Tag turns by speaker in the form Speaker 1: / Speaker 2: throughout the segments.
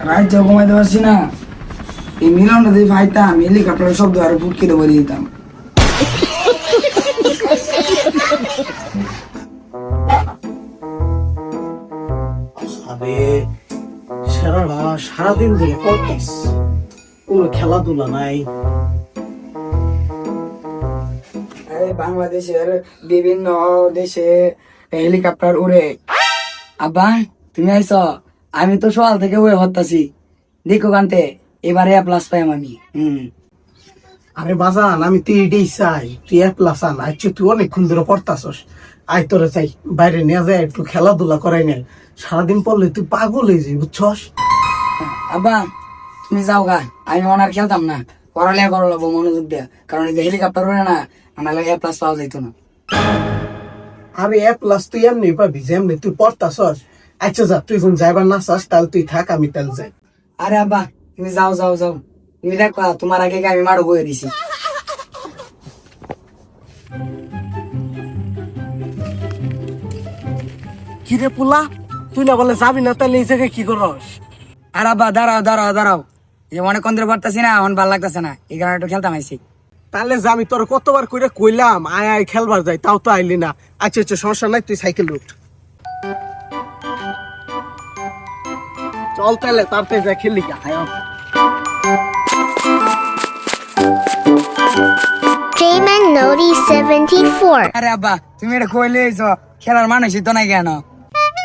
Speaker 1: রাজ্য ঘুমাইতে পারছি না, এই মিলনটা দিয়ে পাইতাম হেলিকপ্টারের শব্দ আরো ফুটকিতে বলে দিতাম।
Speaker 2: আরে সারাটা সারাদিন ধরে করতেছ, কোনো খেলাধুলা নাই।
Speaker 1: বাংলাদেশের বিভিন্ন দেশে হেলিকপ্টার উড়ে। আব্বা তুমি আইস, আমি তো সকাল থেকে ওয়ে হতাছি, দেখো কান্তে এবারে প্লাস পাইম আমি।
Speaker 2: আরে বাজান, আমি তো এটাই চাই, তুই প্লাস আন। আচ্ছা তুই অনেকক্ষণ ধরে পড়তাছস, আয় তোরে চাই বাইরে নিয়ে যায় একটু খেলাধুলা করাই নেই। সারাদিন পড়লে তুই পাগল হয়ে যাবি, বুঝছস?
Speaker 1: আব্বা তুমি যাও গা, আমি মনে আর খেলতাম না, পড়ালেখা করো লাগবো মনোযোগ দেয়া, কারণ এই হেলিকপ্টার উড়ে না, আমার লাগে প্লাস পাওয়া যাইতো না।
Speaker 2: আরে প্লাস তুই এমনি পাবি যেমনি তুই পড়তাছস। আচ্ছা যা, তুই যখন যাইবার না চাস তাহলে তুই থাক, আমি তাহলে যাই।
Speaker 1: আরে আব্বা তুমি যাও যাও যাও, তুমি দেখো তোমার আগে আমি মারো বয়ে দিছি।
Speaker 2: কিরে পোলা, তুই না বলে যাবি না, তাহলে এই জায়গায় কি করস?
Speaker 1: আর আব্বা দাঁড়াও দাঁড়াও দাঁড়াও, এই অনেক অন্তরে পারতাছি না, এখন ভালো লাগতেছে না, এই কারণে একটু খেলতাম আইসি।
Speaker 2: তাহলে যা, আমি তোর কতবার করে কইলাম আয় আয় খেলবার যাই, তাও তো আইলি না। আচ্ছা আচ্ছা সমস্যা নাই, তুই সাইকেল উঠ। চল তাহলে তাড়াতাড়ি যা খেলি গা।
Speaker 3: Jayman Noti 74.
Speaker 1: আরে আব্বা তুমি এটা কইলে খেলার মানুষই তো নাই কেন?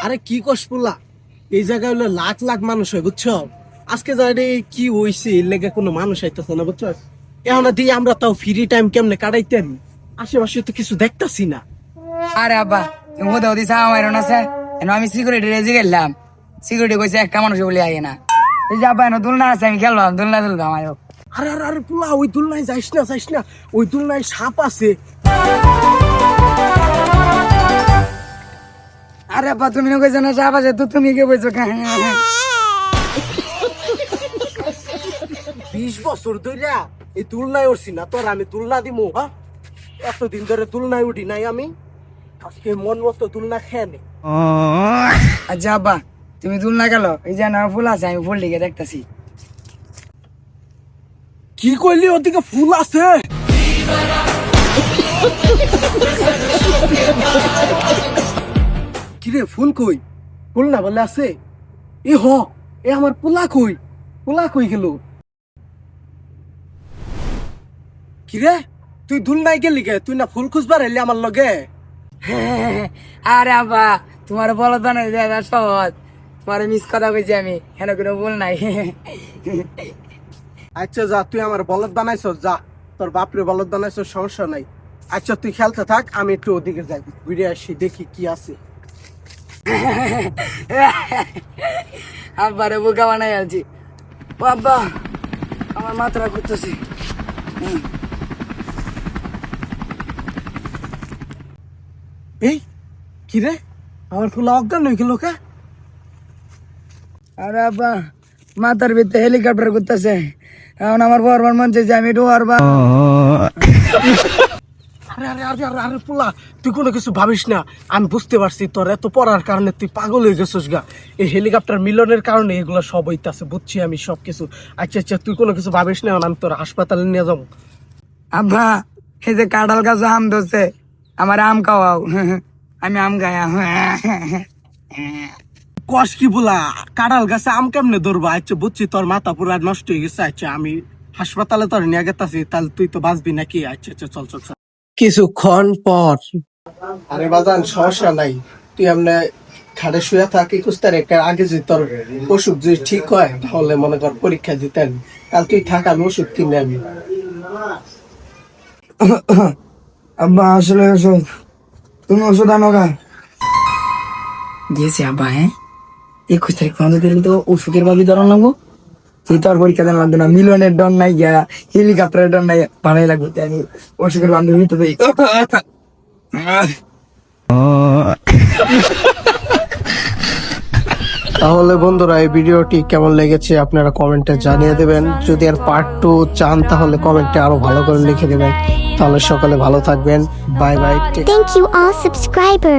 Speaker 2: আরে কি কস পোলা, এই জায়গায় হলো লাখ লাখ মানুষ হয়, বুঝছো? আজকে যাই কি হইছে এর লেগে কোনো মানুষ আইতেছে না, বুঝছো? এখন দিয়ে আমরা তাও ফ্রি টাইম কেমনে কাটাইতেন, আশেপাশে তো কিছু দেখতাছি না।
Speaker 1: আরে আব্বা তুমি কোথাও দিছা আমার আছে, আমি সিকিউরিটি রেজি গেলাম, সিকিউরিটি কইছে একটা মানুষ বলে আগে না। এই যে আব্বা এনে দুলনা আছে, আমি খেললাম দুলনা তুলতাম আয়ো।
Speaker 2: আরে আরে আরে পোলা, ওই দুলনায় যাইস না যাইস না, ওই দুলনায় সাপ আছে।
Speaker 1: আরে আব্বা তুমি না কইছো না সাপ আছে, তো তুমি কে কইছো?
Speaker 2: 20 বছর ধরে এই তুলনায় উঠছি না, তোর আমি তুলনা দিমু? হ্যাঁ, এতদিন ধরে তুলনায় উঠি নাই আমি, আজকে মন মতো তুলনা খেয়ে নে।
Speaker 1: আচ্ছা আব্বা তুমি দুলনা গেল, এই যে না ফুল আছে, আমি ফুল দিকে দেখতেছি।
Speaker 2: কি কইলি, ওদিকে ফুল আছে? কিরে ফুল কই? ফুল না বলে আছে? এ হ, এ আমার পোলা কই? পোলা কই গেল? কিরে তুই দুল নাই গেলি গে? তুই না ফুল খুঁজবার এলি আমার লগে?
Speaker 1: আরে আব্বা তোমার বলদ বানাই দেয়া সহজ, তোমার মিস কথা কইছি আমি, হেন কোনো বল নাই।
Speaker 2: আচ্ছা যা, তুই আমার বলদ বানাইছ, যা তোর বাপরে বলদ বানাইছ, সমস্যা নাই। আচ্ছা তুই খেলতে থাক, আমি একটু ওদিকে যাই, ঘুরে আসি, দেখি কি আছে।
Speaker 1: আব্বারে বোকা বানাই আছি। বাবা আমার মাথাটা ঘুরতেছে।
Speaker 2: এই কিরে, আমার ফুল অজ্ঞান হয়ে গেল কে?
Speaker 1: আরে আব্বা মাথার ভিতরে হেলিকপ্টার ঘুরতেছে, এখন আমার বরবার মন চাইছে আমি ডোয়ারবা।
Speaker 2: আরে আরে আরে আরে আরে পোলা, তুই কোনো কিছু ভাবিস না, আমি বুঝতে পারছি তোর এত পড়ার কারণে তুই পাগল হয়ে গেছিস গা। এই হেলিকপ্টার মিলনের কারণে এগুলো সব হইতাছে, বুঝছি আমি সব কিছু। আচ্ছা আচ্ছা তুই কোনো কিছু ভাবিস না, আমি তোর হাসপাতালে নিয়ে যাবো।
Speaker 1: আব্বা এই যে কাঁঠাল গাছ আম ধরছে, আমার আম খাওয়াও, আমি আম খাই।
Speaker 2: কষ কি বলা, কাঁঠাল গাছে আম কেমনে ধরবা? আচ্ছা বুঝছি তোর মাথা পুরা নষ্ট হয়ে গেছে। আচ্ছা আমি হাসপাতালে তোর নিয়ে গেতাছি, তাহলে তুই তো বাঁচবি নাকি? আচ্ছা আচ্ছা চল চল চল। কিছুক্ষণ পর, আরে বাজান সমস্যা নাই, তুই এমনি খাটে শুয়ে থাকি, কুস্তার একটা আগে যদি তোর ওষুধ যদি ঠিক হয় তাহলে মনে কর পরীক্ষা দিতেন, কাল তুই থাক, আমি ওষুধ কিনে আমি।
Speaker 1: আব্বা আসলে ওষুধ, তুমি ওষুধ আনো গা। দিয়েছি আব্বা, হ্যাঁ 21 তারিখ পর্যন্ত দিলে তো ওষুধের ভাবি ধরন লাগবো, তুই তো আর পরীক্ষা দেন লাগতো না, মিলনের ডন নাই গিয়া, হেলিকপ্টারের ডন নাই, ভালোই লাগবে, আমি ওষুধের বান্ধবী তো দিই।
Speaker 2: তাহলে বন্ধুরা এই ভিডিওটি কেমন লেগেছে আপনারা কমেন্টে জানিয়ে দেবেন। যদি আর পার্ট 2 চান তাহলে কমেন্টে আরো ভালো করে লিখে দেবেন। তাহলে সকালে ভালো থাকবেন। Bye bye.
Speaker 3: Thank you all subscriber.